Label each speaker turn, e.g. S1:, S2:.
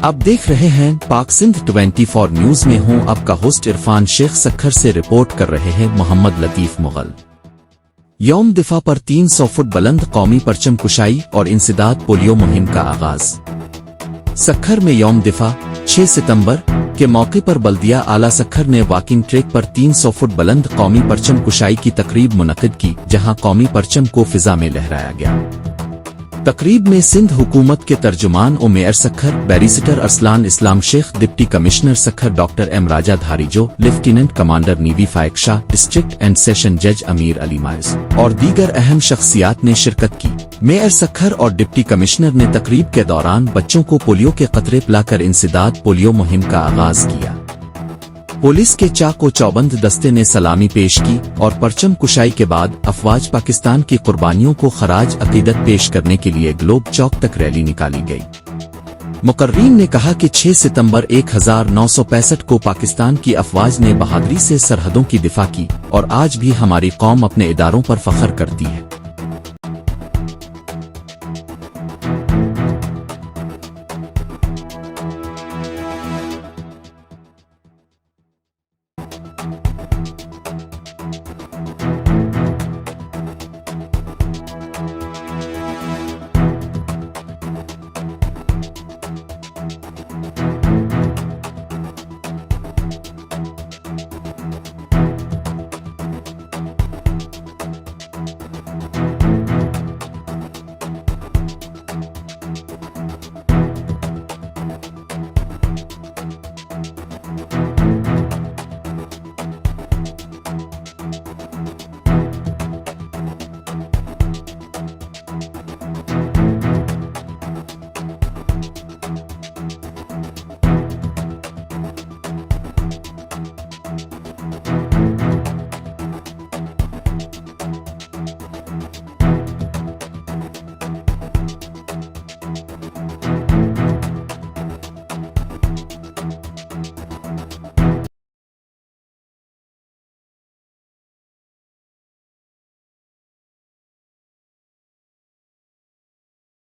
S1: आप देख रहे हैं पाक सिंध 24 न्यूज में हूं आपका होस्ट इरफान शेख। सक्खर से रिपोर्ट कर रहे हैं मोहम्मद लतीफ मुगल। यौम दिफा पर 300 फुट बुलंद कौमी परचम कुशाई और इंसदाद पोलियो मुहिम का आगाज। सक्खर में यौम दिफा 6 सितंबर के मौके पर बल्दिया आला सक्खर ने वॉकिंग ट्रैक पर 300 फुट बुलंद कौमी परचम कुशाई की तकरीब मुनक़िद की, जहां कौमी परचम को फिजा में लहराया गया। तकरीब में सिंध हुकूमत के तर्जुमान और mayor Sukkur, barrister Arsalan Islam Sheikh, deputy commissioner Sukkur doctor M Raja Dharejo, lieutenant commander navy Faiq Shah, district and session जज अमीर अली माइज और दीगर अहम शख्सियात ने शिरकत की। मेयर सक्खर और डिप्टी कमिश्नर ने तकरीब के दौरान बच्चों को पोलियो के कतरे पिलाकर इंसदाद पोलियो मुहिम का आगाज किया। पुलिस के चाको चौबंद दस्ते ने सलामी पेश की और परचम कुशाई के बाद अफवाज पाकिस्तान की कुर्बानियों को खराज अकीदत पेश करने के लिए ग्लोब चौक तक रैली निकाली गई। मुकर्रीन ने कहा कि 6 सितंबर 1965 को पाकिस्तान की अफवाज ने बहादुरी से सरहदों की दिफा की और आज भी हमारी कौम अपने इदारों पर फख्र करती है।